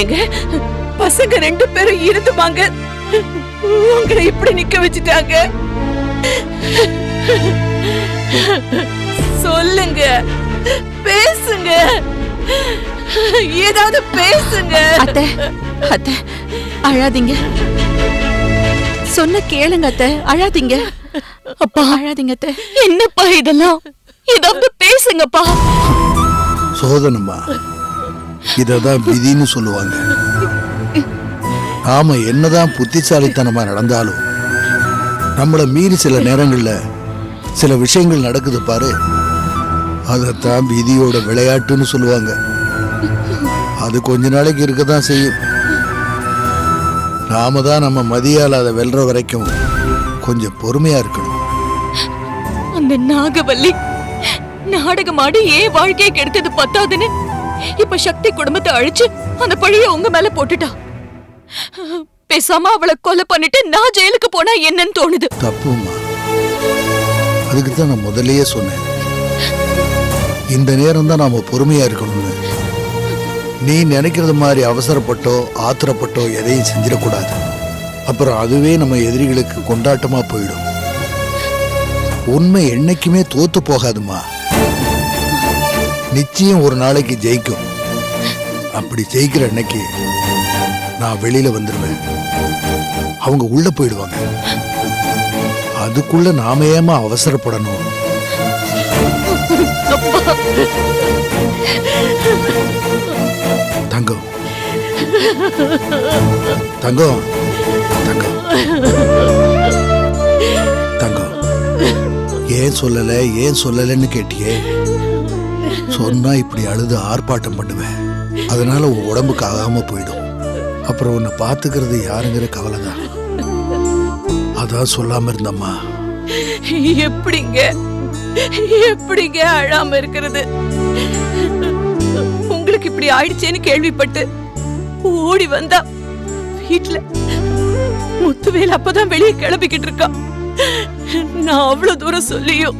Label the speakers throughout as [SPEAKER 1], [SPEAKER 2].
[SPEAKER 1] எங்க பசங்க 2 பேரும் இருந்துவாங்க, உங்களை இப்படி நிக்க வச்சுட்டாங்க. சொல்லுங்க, பேசுங்க, ஏதாவது பேசுங்க.
[SPEAKER 2] அத்தை அத்தை அழாதீங்க, சொன்ன கேளுங்க அத்தை, அழாதீங்க. அப்பா அழாதீங்க அத்தை. என்னப்பா இதெல்லாம், ஏதாவது பேசுங்கப்பா.
[SPEAKER 3] சோதனம்மா, இததான் விதின்னு சொல்லுவாங்க. நாம என்னதான் புத்திசாலித்தனமா நடந்தாலும் நம்மள மீறி சில நேரங்கள்ல சில விஷயங்கள் நடக்குது பாரு, அதத்தான் விதியோட விளையாட்டுன்னு சொல்லுவாங்க. அது கொஞ்ச நாளைக்கு இருக்கதான் செய்யும். நாம தான் நம்ம மதியால் அதை வெல்ற வரைக்கும் கொஞ்சம் பொறுமையா இருக்கணும்.
[SPEAKER 2] அந்த நாகவல்லி நாடகமாடி ஏன் வாழ்க்கையை கெடுத்தது பத்தாதுன்னு இப்ப சக்தி குடும்பத்தை அழிச்சு அந்த பழிய உங்க மேல போட்டுட்டா. பேசாம அவளை கொலை பண்ணிட்டு நான் ஜெயிலுக்கு போனா என்னன்னு தோணுது.
[SPEAKER 3] தப்புமா, அதுக்கு தான் நான் முதல்லயே சொன்னேன், இந்த நேரம் தான் நாம பொறுமையா இருக்கணும்னு. நீ நினைக்கிறது மாதிரி அவசரப்பட்டோ ஆத்திரப்பட்டோ எதையும் செஞ்சிடக்கூடாது. அப்புறம் அதுவே நம்ம எதிரிகளுக்கு கொண்டாட்டமா போயிடும். உண்மை என்னைக்குமே தோத்து போகாதுமா, நிச்சயம் ஒரு நாளைக்கு ஜெயிக்கும். அப்படி ஜெயிக்கிற அன்னைக்கு நான் வெளியில வந்துடுவேன், அவங்க உள்ள போயிடுவாங்க. அதுக்குள்ள நாம ஏமா அவசரப்படணும்? தங்கம் தங்கம் தங்கம் தங்கம், ஏன் சொல்லல ஏன் சொல்லலன்னு கேட்டியே. சொன்னா இப்படி அழுது ஆர்ப்பாட்டம் பண்ணுவேன், அதனால உன் உடம்புக்கு ஆகாம போயிடும். அப்புறம் உன்னை பாத்துக்கிறது யாருங்கிற கவலை தான். அதான் சொல்லாம இருந்தம்மா.
[SPEAKER 1] எப்படிங்க எப்படிங்க அழாம இருக்கிறது? உங்களுக்கு இப்படி ஆயிடுச்சேன்னு கேள்விப்பட்டு ஓடி வந்தா வீட்டுல முத்துவேல் அப்பதான் வெளியே கிளம்பிக்கிட்டு இருக்கான். நான் அவ்வளவு தூரம் சொல்லியும்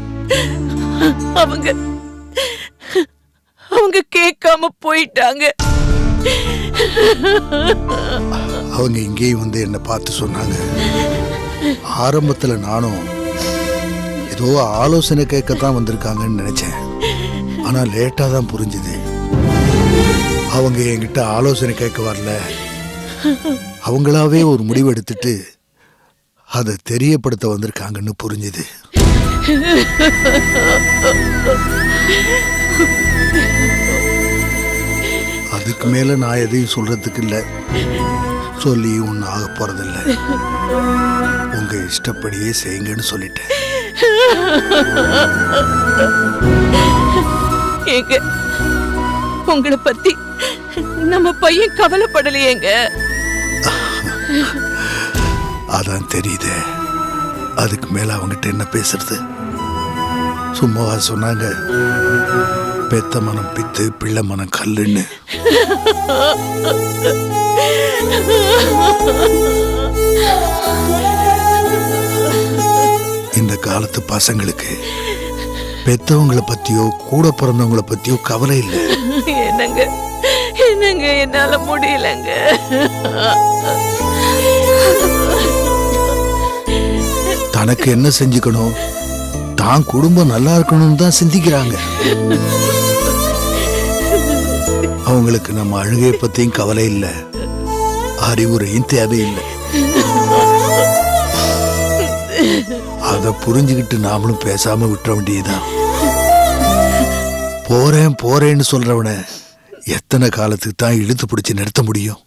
[SPEAKER 1] அவங்க கேட்காம போயிட்டாங்க.
[SPEAKER 3] அவங்க இங்கேயும் வந்து என்னை பார்த்து சொன்னாங்க. ஆரம்பத்துல நானும் ஏதோ ஆலோசனை கேட்கத்தான் வந்திருக்காங்கன்னு நினைச்சேன். ஆனா லேட்டா தான் புரிஞ்சுது, அவங்க என்கிட்ட ஆலோசனை கேட்க வரல, அவங்களாவே ஒரு முடிவு எடுத்துட்டு அதை தெரியப்படுத்த வந்திருக்காங்கன்னு புரிஞ்சுது. அதுக்கு மேல நான் எதையும் சொல்றதுக்கு இல்லை, சொல்லி ஒன்னும் ஆக போறதில்ல. உங்க இஷ்டப்படியே செய்யுங்கன்னு சொல்லிட்டேன்.
[SPEAKER 1] ஏங்க, உங்களை பத்தி நம்ம பையன் கவலைப்படலையேங்க.
[SPEAKER 3] அதான் தெரியுதே, அதுக்கு மேல அவங்கிட்ட என்ன பேசுறது? சும்மாவா சொன்னாங்க, பெத்த மனம் பித்து பிள்ளை மனம் கல்லுன்னு. இந்த காலத்து பசங்களுக்கு பெத்தவங்களை பத்தியோ கூட பிறந்தவங்களை பத்தியோ கவலை இல்லை.
[SPEAKER 1] என்னங்க என்னங்க, என்னால முடியலங்க.
[SPEAKER 3] தனக்கு என்ன செஞ்சுக்கணும், தான் குடும்பம் நல்லா இருக்கணும்னு தான் சிந்திக்கிறாங்க. அவங்களுக்கு நம்ம அழுகையை பத்தியும் கவலை இல்லை, அறிவுரையும் தேவையில்லை. அத புரிஞ்சுக்கிட்டு நாமளும் பேசாம விட்டுற வேண்டியதுதான். போறேன் போறேன்னு சொல்றவனை எத்தனை காலத்துக்கு தான் இழுத்து பிடிச்சு நிறுத்த முடியும்?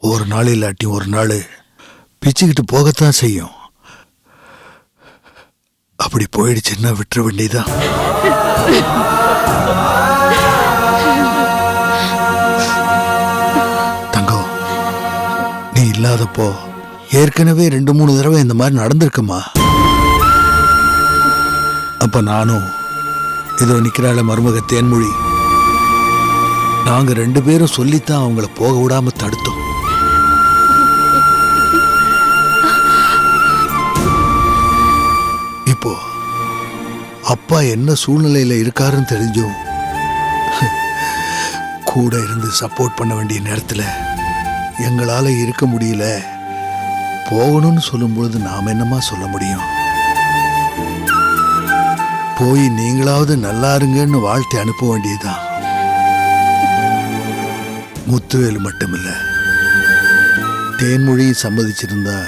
[SPEAKER 3] ஒரு நாள் இல்லாட்டி ஒரு நாள் பிச்சுக்கிட்டு போகத்தான் செய்யும். அப்படி போயிடுச்சுன்னா விட்டுற வேண்டியதுதான். தங்கம், நீ இல்லாதப்போ ஏற்கனவே 2-3 தடவை இந்த மாதிரி நடந்திருக்குமா? அப்ப நானும் இதோ நிக்கிறாள மருமக தேன்மொழி, நாங்க 2 பேரும் சொல்லித்தான் அவங்கள போக விடாம தடுத்தோம். இப்போ அப்பா என்ன சூழ்நிலையில இருக்காருன்னு தெரிஞ்சும் கூட இருந்து சப்போர்ட் பண்ண வேண்டிய நேரத்தில் எங்களால் இருக்க முடியல போகணும்னு சொல்லும்பொழுது நாம் என்னமா சொல்ல முடியும்? போய் நீங்களாவது நல்லா இருங்கன்னு வாழ்த்தி அனுப்ப வேண்டியதுதான். முத்துவேல் மட்டுமில்ல, தேன்மொழியும் சம்மதிச்சிருந்தா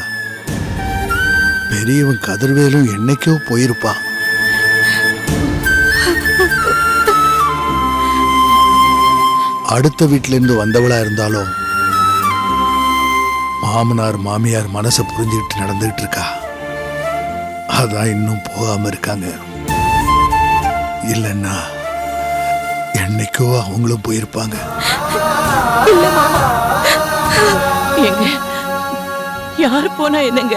[SPEAKER 3] பெரியவன் கதிர்வேலும் என்னைக்கோ போயிருப்பான். அடுத்த வீட்டில இருந்து வந்தவளா இருந்தாலும் மாமனார் மாமியார் மனசை புரிஞ்சுக்கிட்டு நடந்துகிட்டு இருக்கா. அதான் இன்னும் போகாம இருக்காங்க. இல்லைன்னா என்னைக்கோ அவங்களும் போயிருப்பாங்க.
[SPEAKER 1] எங்க யாரு போனா என்னங்க?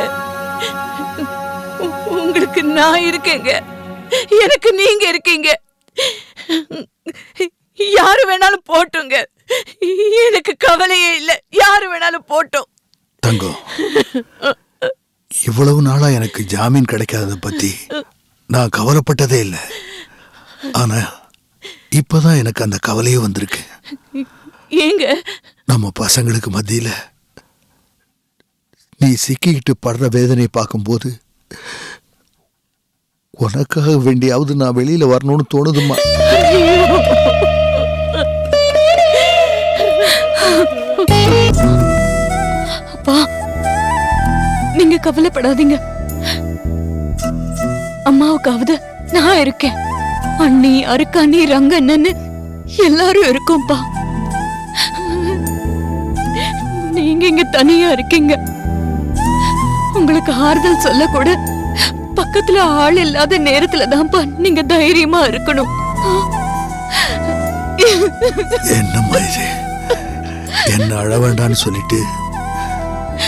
[SPEAKER 1] உங்களுக்கு நான் இருக்கேங்க, எனக்கு நீங்க இருக்கீங்க. யாரு வேணாலும் போட்டுங்க, எனக்கு கவலையே இல்லை. யாரு வேணாலும் போட்டோம்.
[SPEAKER 3] தங்கம், இவ்வளவு நாளா எனக்கு ஜாமீன் கிடைக்காததை பத்தி நான் கவலைப்பட்டதே இல்லை. ஆனா இப்பதான் எனக்கு அந்த கவலையே வந்திருக்கு.
[SPEAKER 1] ஏங்க? நம்ம
[SPEAKER 3] பசங்களுக்கு மத்தியில நீ சிக்கிக்கிட்டு படுற வேதனை பார்க்கும்போது உனக்காக வேண்டியாவது நான் வெளியில வரணும்னு தோணுதுமா.
[SPEAKER 2] அப்பா, நீங்க கவலைப்படாதீங்க. அம்மாவுக்காவது நான் இருக்கேன். அண்ணி, அருக்காணி, ரங்கண்ணன்னு எல்லாரும் இருக்கோம்ப்பா. நீங்க இங்க தனியா இருக்கீங்க. உங்களுக்கு ஆறுதல் சொல்ல கூட பக்கத்துல ஆள் இல்லாத நேரத்துல தான்ப்பா நீங்க தைரியமா இருக்கணும்.
[SPEAKER 3] என்னம்மா இது? என்ன அழ வேண்டான்னு சொல்லிட்டு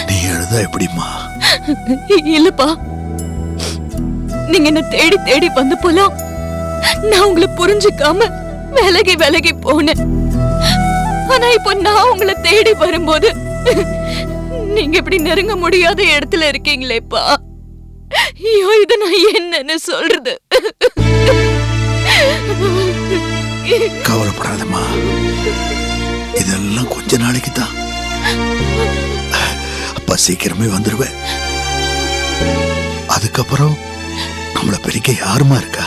[SPEAKER 3] நீ அழுதா எப்படிமா?
[SPEAKER 2] இல்லப்பா, நீங்க என்ன தேடி தேடி வந்து போலாம் நான் உங்களை புரிஞ்சுக்காம விலகி விலகி போனேன். ஆனா இப்போ நான் உங்களை தேடி வரும்போது நீங்க இப்படி நெருங்க முடியாத இடத்துல இருக்கீங்களேப்பா. ஐயோ, இத நான் என்னன்னு சொல்றது?
[SPEAKER 3] கவலைப்படாதம்மா, இதெல்லாம் கொஞ்ச நாளைக்கு தான். அப்ப சீக்கிரமே வந்துருவேன். அதுக்கப்புறம் நம்மளை பிரிக்க யாருமா இருக்கா?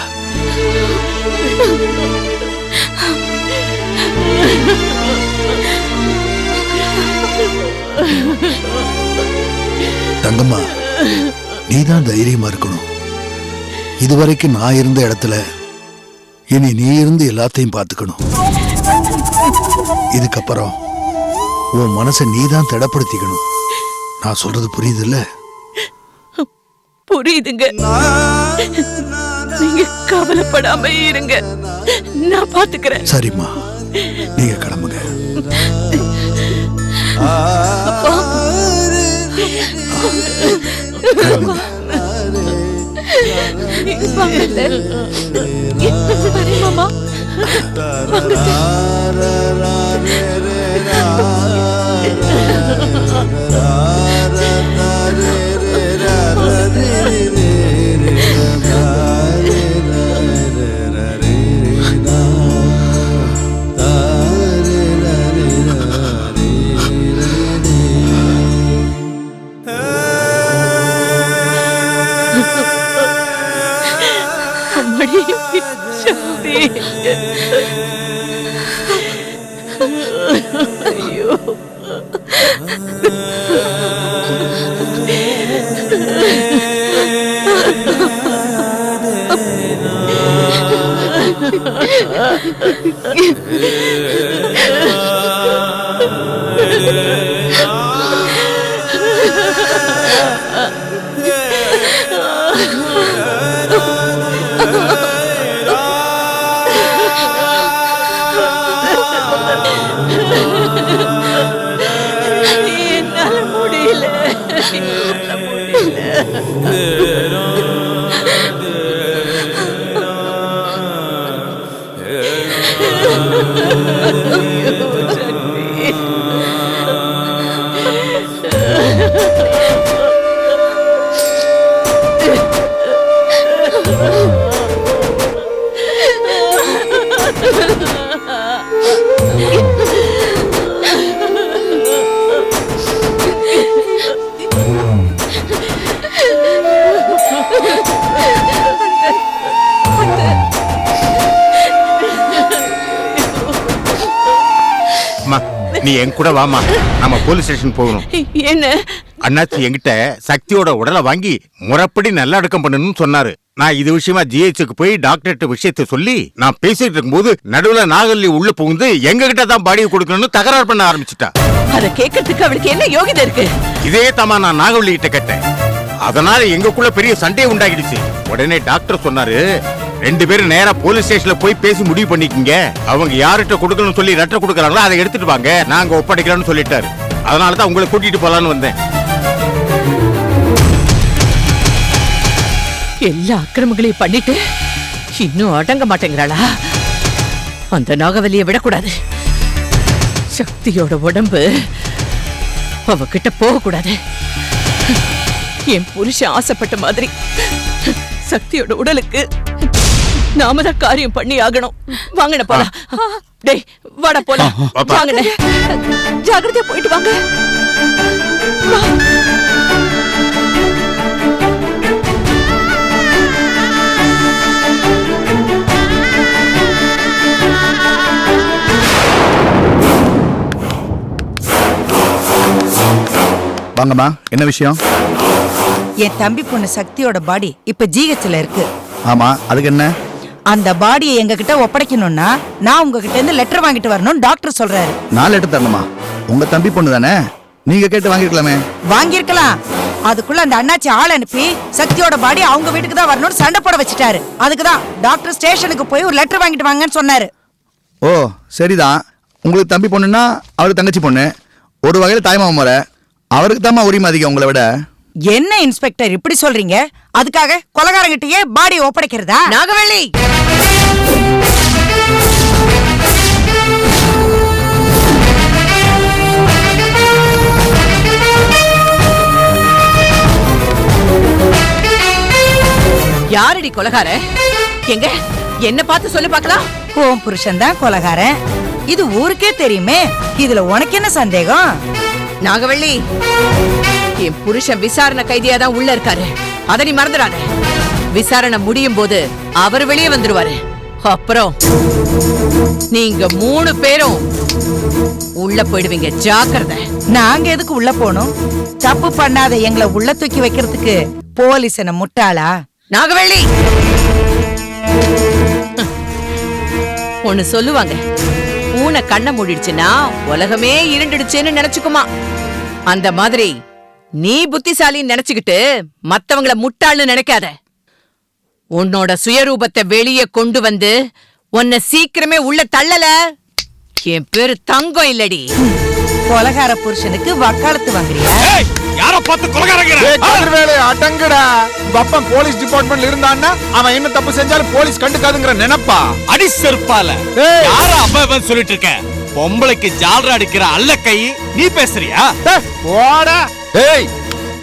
[SPEAKER 3] தங்கம்மா, நீதான் தைரியமா இருக்கணும். இதுவரைக்கும் நான் இருந்த இடத்துல இனி நீ இருந்து எல்லாத்தையும் பார்த்துக்கணும். இதுக்கப்புறம் உன் மனசை நீதான் திடப்படுத்திக்கணும். நான் சொல்றது புரியுது இல்ல?
[SPEAKER 1] புரியுதுங்க. நீங்க கவலைப்படாம இருங்க, நான் பாத்துக்கிறேன்.
[SPEAKER 3] சரிம்மா, நீங்க கிளம்புங்க.
[SPEAKER 2] அப்பா,
[SPEAKER 1] மாமா ஐயோ, என்னால முடியல, என்னால முடியல.
[SPEAKER 4] நீ என் கூட வாமா, நம்ம போலீஸ் ஸ்டேஷன் போகணும்.
[SPEAKER 1] என்ன
[SPEAKER 4] அண்ணாச்சி என்கிட்ட சக்தியோட உடலை வாங்கி முறைப்படி நல்லடக்கம் பண்ணணும்னு சொன்னாரு. நான் இது விஷயமா ஜிஹெச்சுக்கு போய் டாக்டர்கிட்ட விஷயத்தை சொல்லி நான் பேசிட்டு இருக்கும்போது நடுவுல நாகவல்லி உள்ள புகுந்து எங்க கிட்ட தான் பாடியை கொடுக்கணும்னு தகராறு பண்ண ஆரம்பிச்சுட்டா.
[SPEAKER 1] அத கேட்கறதுக்கு அவளுக்கு என்ன யோகிதை இருக்கு?
[SPEAKER 4] இதே தாமா நான் நாகவல்லி கிட்ட கேட்டேன். அதனால எங்களுக்குள்ள பெரிய சண்டையை உண்டாகிடுச்சு. உடனே டாக்டர் சொன்னாரு, 2 பேரும் நேரா போலீஸ் ஸ்டேஷன்ல போய் பேசி முடிவு பண்ணிக்கங்க. அவங்க யார்கிட்ட கொடுக்கணும்னு சொல்லி லெட்டர் கொடுக்கறாங்களோ அதை எடுத்துட்டு வாங்க, நாங்க ஒப்படைக்கிறோம்னு சொல்லிட்டாரு. அதனாலதான் உங்களை கூட்டிட்டு போலான்னு வந்தேன்.
[SPEAKER 1] எல்லா அக்கிரமங்களையும் பண்ணிட்டு இன்னும் அடங்க மாட்டேங்கிறாளா? அந்த நாகவல்லியை விடக்கூடாது. சக்தியோட உடம்பு அவகிட்ட போக கூடாது. என் புருஷன் ஆசைப்பட்ட மாதிரி சக்தியோட உடலுக்கு நாம தான் காரியம் பண்ணி ஆகணும். வாங்கண்ண போலாம். டேய் வாடா போலாம். வாங்கண்ண, ஜாக்கிரதையா போயிட்டு வாங்க.
[SPEAKER 5] வாங்கம்மா, என்ன விஷயம்?
[SPEAKER 6] என் தம்பி பொண்ணு சக்தியோட பாடி இப்ப ஜிஹெச்ல இருக்கு.
[SPEAKER 5] ஆமா, அதுக்கு என்ன?
[SPEAKER 6] அந்த பாடியை எங்க கிட்ட ஒப்படைக்கணும்னா நான் உங்ககிட்ட இருந்து லெட்டர் வாங்கிட்டு வரணும்னு டாக்டர் சொல்றாரு.
[SPEAKER 5] 4 லெட்டர் தரணுமா? உங்க தம்பி பொண்ணு தானே, நீங்க கேட்டு வாங்கிருக்கலாமே.
[SPEAKER 6] வாங்கிருக்கலாம். அதுக்குள்ள அந்த அண்ணாச்சி ஆள் அனுப்பி சக்தியோட பாடி அவங்க வீட்டுக்கு தான் வரணும்னு சண்டை போட வச்சுட்டாரு. அதுக்குதான் டாக்டர் ஸ்டேஷனுக்கு போய் ஒரு லெட்டர் வாங்கிட்டு வாங்கன்னு சொன்னாரு.
[SPEAKER 5] ஓ சரிதான். உங்களுக்கு தம்பி பொண்ணுன்னா அவருக்கு தங்கச்சி பொண்ணு, ஒரு வகையில தாய்மாமன் முறை. அவருக்கு தாமா உரிமை அதிகம் உங்களை விட.
[SPEAKER 6] என்ன இன்ஸ்பெக்டர் இப்படி சொல்றீங்க? அதுக்காக கொலகாரங்கிட்டயே பாடியை ஒப்படைக்கிறதா?
[SPEAKER 1] நாகவள்ளி, யாரடி கொலகார? எங்க என்ன பார்த்து சொல்லு பார்க்கலாம்.
[SPEAKER 6] உன் புருஷன் தான் கொலகாரன், இது ஊருக்கே தெரியுமே. இதுல உனக்கு என்ன சந்தேகம்?
[SPEAKER 1] நாகவள்ளி, என் புருஷன் விசாரணை கைதியா தான் உள்ள இருக்காரு. அத நீ மறந்துடாத. விசாரணை முடியும் போது அவர் வெளியே வந்துருவாரு. அப்புறம் நீங்க 3 பேரும் உள்ள போயிடுவீங்க. ஜாக்கிரதை.
[SPEAKER 6] நாங்க எதுக்கு உள்ள போனோம்? தப்பு பண்ணாத எங்களை உள்ள தூக்கி வைக்கிறதுக்கு போலீஸ் என்ன முட்டாளா?
[SPEAKER 1] நாகவள்ளி, ஒன்னு சொல்லுவாங்க, பூனை கண்ணை மூடிடுச்சுன்னா உலகமே இருண்டுடுச்சுன்னு நினைச்சுக்குமா. அந்த மாதிரி நீ புத்திசாலின்னு நினைச்சுக்கிட்டு மத்தவங்கள முட்டாள்னு நினைக்காத. உன்னோட சுயரூபத்தை வெளியே கொண்டு வந்து உன்னை சீக்கிரமே உள்ள தள்ளல, என் பேரு தங்கம் இல்லடி.
[SPEAKER 6] கொலகார புருஷனுக்கு வக்காலத்து வாங்குறியா?
[SPEAKER 7] யார பார்த்து கொலகாரங்க அடங்குடா. பப்பன் போலீஸ் டிபார்ட்மெண்ட்ல இருந்தான்னா அவன் என்ன தப்பு செஞ்சாலும் போலீஸ் கண்டுக்காதுங்கிற நினைப்பா. அடி செருப்பால யார அப்பவன் சொல்லிட்டு இருக்க? பொம்பளைக்கு ஜால்ரா அடிக்கிற அல்ல கை நீ பேசுறியா? போடா.
[SPEAKER 8] ஏய்,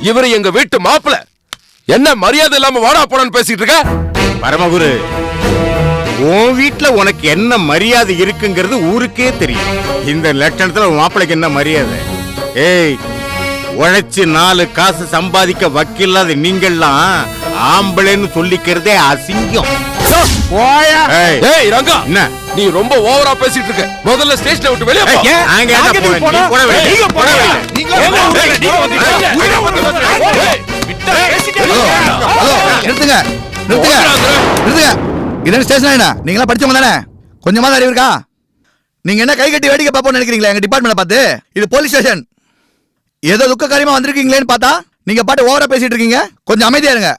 [SPEAKER 8] இவரு எங்க வீட்டு மாப்பிள்ள, என்ன மரியாதை இல்லாம வாடா போடான்னு பேசிட்டு இருக்க?
[SPEAKER 4] பரமகுரு, உன் வீட்டுல உனக்கு என்ன மரியாதை இருக்குங்கிறது ஊருக்கே தெரியும். இந்த லட்சணத்துல உன் மாப்பிளைக்கு என்ன மரியாதை? ஏய், உழைச்சு 4 காசு சம்பாதிக்க வக்கில்லாத நீங்கெல்லாம் ஆம்பளைன்னு சொல்லிக்கிறதே அசிங்கம்.
[SPEAKER 7] போயா.
[SPEAKER 8] ஏய் ரங்கா,
[SPEAKER 4] என்ன
[SPEAKER 8] நீ ரொம்ப ஓவரா பேசிட்டு இருக்க. முதல்ல ஸ்டேஷனை விட்டு வெளியே போ.
[SPEAKER 4] நாங்க என்ன போறோம்? நீ போட வேண்டாம்.
[SPEAKER 7] நீங்க போட
[SPEAKER 4] போட
[SPEAKER 7] வேண்டாம். நீங்க வந்தீங்க.
[SPEAKER 5] ஹலோ, நிறுத்துங்க நிறுத்துங்க நிறுத்துங்க. இது ஸ்டேஷன் என்ன? நீங்களா படிச்சவங்க தானே? கொஞ்சமா அறிவு இருக்கா? நீங்க என்ன கை கட்டி வேடிக்கை பார்ப்போம்னு நினைக்கிறீங்களா எங்க டிபார்ட்மெண்ட்ல பார்த்து? இது போலீஸ் ஸ்டேஷன். ஏதோ துக்க காரியமா வந்திருக்கீங்களேன்னு பார்த்தா நீங்க பாட்டு ஓவரா பேசிட்டு இருக்கீங்க. கொஞ்சம் அமைதியா இருங்க.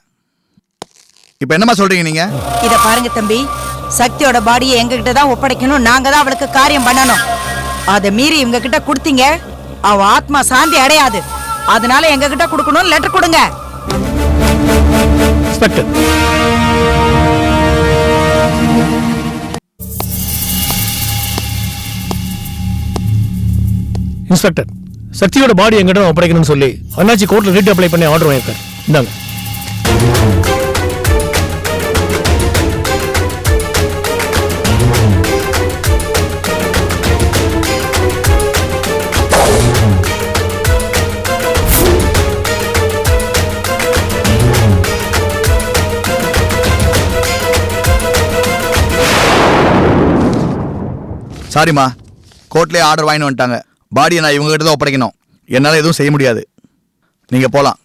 [SPEAKER 5] இப்ப என்னமா சொல்றீங்க நீங்க?
[SPEAKER 6] இத பாருங்க தம்பி, சக்தியோட பாடியை எங்க கிட்ட தான் ஒப்படைக்கணும். நாங்க தான் அவளுக்கு காரியம் பண்ணணும். அதை மீறி இவங்க கிட்ட கொடுத்தீங்க, அவ ஆத்மா சாந்தி அடையாது. அதனால எங்க கிட்ட கொடுக்கணும், லெட்டர் கொடுங்க.
[SPEAKER 7] இன்ஸ்பெக்டர், இன்ஸ்பெக்டர், சக்தியோட பாடி எங்கிட்ட ஒப்படைக்கணும்னு சொல்லி அண்ணாச்சி கோர்ட்ல ரிட் அப்ளை பண்ணி ஆர்டர் வாங்கியிருக்காரு. இந்தாங்க.
[SPEAKER 5] சாரிமா, கோர்ட்லயே ஆர்டர் வாங்கிட்டு வந்துட்டாங்க. பாடியை நான் இவங்க கிட்ட தான் ஒப்படைக்கணும். என்னால எதுவும் செய்ய முடியாது. நீங்க போலாம்.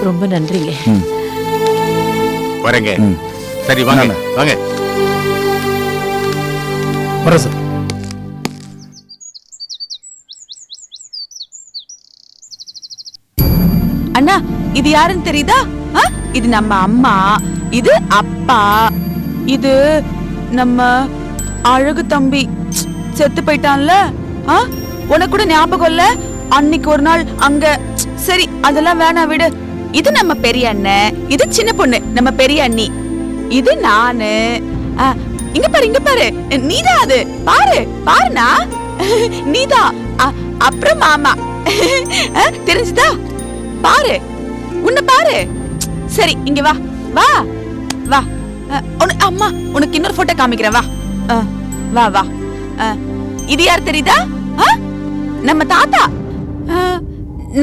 [SPEAKER 1] ரொம்ப நன்றிங்க.
[SPEAKER 4] வரேங்க. சரி வாங்க வாங்க.
[SPEAKER 3] வரேன் சார்.
[SPEAKER 2] அண்ணா இது யாருன்னு தெரியுதா? இது நம்ம அம்மா, இது அப்பா, இது நம்ம அழகு தம்பி செத்து போயிட்டான்ல. உனக்கு கூட ஞாபகம் இல்ல? அன்னைக்கு ஒரு நாள் அங்க. சரி அதெல்லாம் வேணாம் விடு. இது நம்ம பெரிய அண்ணன், இது சின்ன பொண்ணு நம்ம பெரிய அண்ணி, இது நானு. இங்க பாரு இங்க பாரு, நீதான் அது. பாரு பாருண்ணா, நீதான். அப்புறம் மாமா. தெரிஞ்சுதா? பாரு உன்னை பாரு. சரி இங்க வா வா வா. அம்மா உனக்கு இன்னொரு போட்டோ காமிக்கிறேன். வா வா வா. இது யார் தெரியுதா? நம்ம தாத்தா.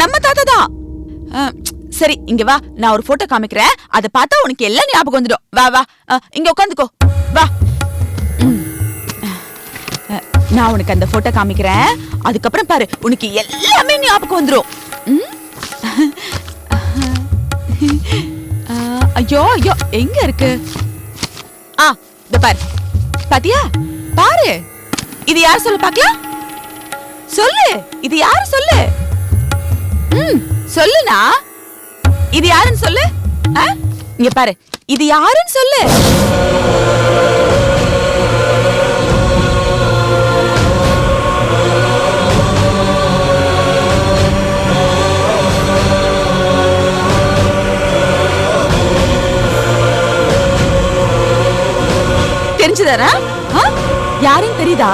[SPEAKER 2] நம்ம தாத்தா தான். சரி இங்க வா, நான் ஒரு போட்டோ காமிக்கிறேன். அதை பார்த்தா உனக்கு எல்லாம் ஞாபகம் வந்துடும். வா வா, இங்க உட்காந்துக்கோ. வா, நான் உனக்கு அந்த போட்டோ காமிக்கிறேன். அதுக்கப்புறம் பாரு, உனக்கு எல்லாமே ஞாபகம் வந்துடும். ஐயோ ஐயோ, எங்க இருக்கு? இந்த பாரு, பாத்தியா? பாரு, இது யார் சொல்லு பாக்கலாம்? சொல்லு, இது யாரு சொல்லு? சொல்லுனா, இது யாருன்னு சொல்லு. இங்க பாரு, இது யாருன்னு சொல்லு. தெரிஞ்சுதாரா? யாருன்னு தெரியுதா?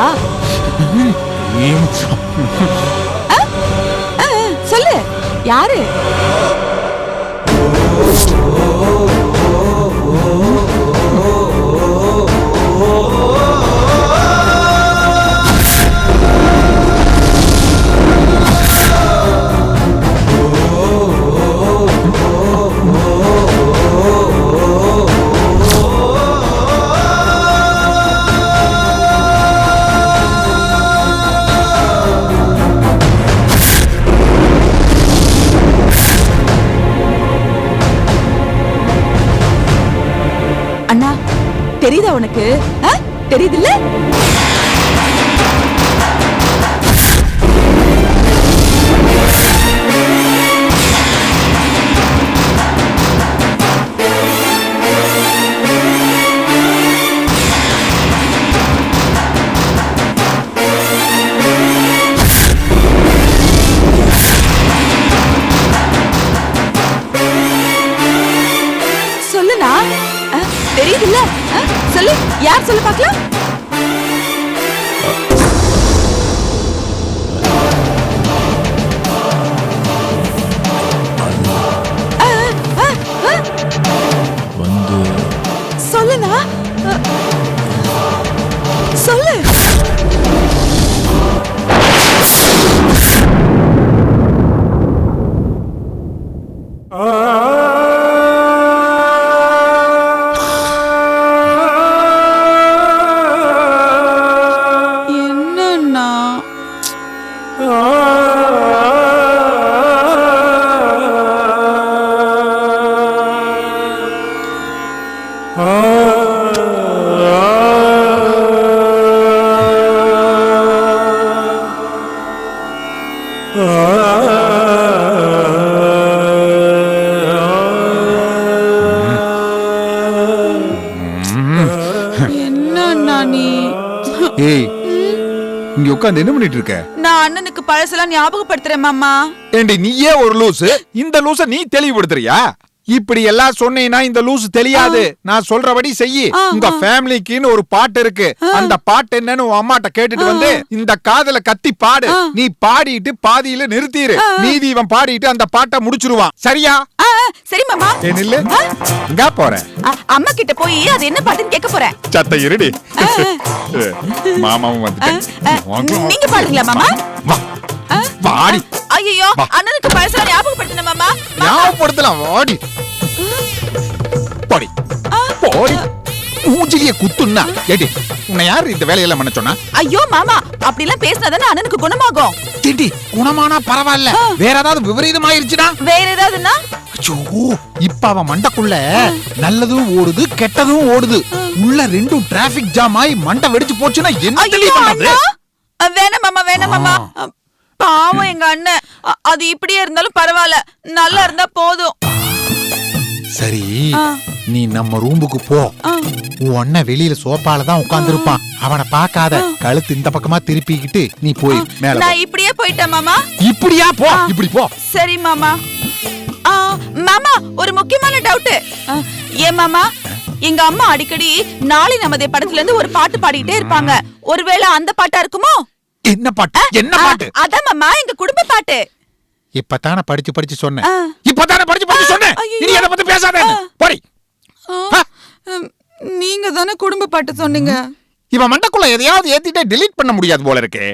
[SPEAKER 2] சொல்லு, யாரு? தெரியுதா உனக்கு? தெரியுதுல்ல? சொல்லுனா, தெரியுதுல்ல? சொல்லு, யார் சொல்லு பார்க்கலாம்? சொல்லுனா, சொல்லு.
[SPEAKER 7] ஏய், இங்க உட்கார்ந்து என்ன பண்ணிட்டு இருக்க?
[SPEAKER 2] நான் அண்ணனுக்கு பழசெல்லாம் ஞாபகப்படுத்துறேன் மாமா.
[SPEAKER 7] ஏண்டி நீயே ஒரு லூசு, இந்த லூச நீ தெளிவுபடுத்துறியா? இப்படி எல்லாம் சொன்னீங்கன்னா இந்த லூசு தெரியாது. நான் சொல்றபடி செய்யி. உங்க ஃபேமிலிக்குன்னு ஒரு பாட்டு இருக்கு. அந்த பாட்டு என்னன்னு உன் அம்மாட்ட கேட்டுட்டு வந்து இந்த காதுல கத்தி பாடு. நீ பாடிட்டு பாதியில நிறுத்திரு. மீதி இவன் பாடிட்டு அந்த பாட்டை முடிச்சிருவான். சரியா?
[SPEAKER 2] சரி மாமா.
[SPEAKER 7] நில்லு. எங்க போற?
[SPEAKER 2] அம்மா கிட்ட போய் அது என்ன பாட்டுன்னு கேட்க போறேன்.
[SPEAKER 7] சத்த இருடி. மாமாவும் வந்துட்டாங்க.
[SPEAKER 2] நீங்க பாடுங்களா மாமா?
[SPEAKER 7] வா. பாடி.
[SPEAKER 2] ஐயோ அண்ணனுக்கு பழசா ஞாபகப்படுத்தின மாமா.
[SPEAKER 7] ஞாபகப்படுத்தலாம். வாடி. பாடி. பாடி. மூஞ்சிலிய குத்துன்னா. ஏடி உன்னை யாரு இந்த வேலையெல்லாம் பண்ண சொன்னா?
[SPEAKER 2] ஐயோ மாமா அப்படி எல்லாம் பேசினாதானே அண்ணனுக்கு குணமாகும்.
[SPEAKER 7] திட்டி குணமானா பரவாயில்ல. வேற ஏதாவது விபரீதமாயிருச்சுனா?
[SPEAKER 2] வேற ஏதாவதுன்னா?
[SPEAKER 7] ஐயோ இப்ப அவன் மண்டக்குள்ள நல்லதும் ஓடுது கெட்டதும் ஓடுது. உள்ள ரெண்டும் டிராபிக் ஜாம் ஆகி மண்டை வெடிச்சு போச்சுன்னா என்ன பண்றது?
[SPEAKER 2] வேணாம் மாமா வேணாம் மாமா. பாவம் எங்க அண்ணன். அது இப்படியே இருந்தாலும் பரவாயில்ல, நல்லா இருந்தா போதும்.
[SPEAKER 7] சரி நீ நம்ம ரூமுக்கு போ. உன் அண்ணன் வெளியில சோபால தான் உட்கார்ந்து இருப்பான். அவனை பார்க்காத. கழுத்து இந்த பக்கமா திருப்பிக்கிட்டு நீ போய் மேல.
[SPEAKER 2] நான் இப்படியே போயிட்டேன் மாமா.
[SPEAKER 7] இப்படியா போ. இப்படி போ.
[SPEAKER 2] சரி மாமா. மாமா ஒரு முக்கியமான டவுட். ஏன் மாமா எங்க அம்மா அடிக்கடி நாளை நமதே படத்துல இருந்து ஒரு பாட்டு பாடிட்டே இருப்பாங்க. ஒருவேளை அந்த பாட்டா இருக்குமோ?
[SPEAKER 7] என்ன பாட்டு? என்ன பாட்டு?
[SPEAKER 2] அதான் மாமா எங்க குடும்ப பாட்டு.
[SPEAKER 7] இப்பதானே படிச்சு படிச்சு சொன்னேன். இப்பதானே படிச்சு படிச்சு சொன்னேன். இனி எதை பத்தி பேசாத. போடி.
[SPEAKER 2] நீங்க தானே குடும்ப பாட்டு சொன்னீங்க.
[SPEAKER 7] இவன் மண்டக்குள்ள எதையாவது ஏத்திட்டே டெலீட் பண்ண முடியாது போல இருக்கு.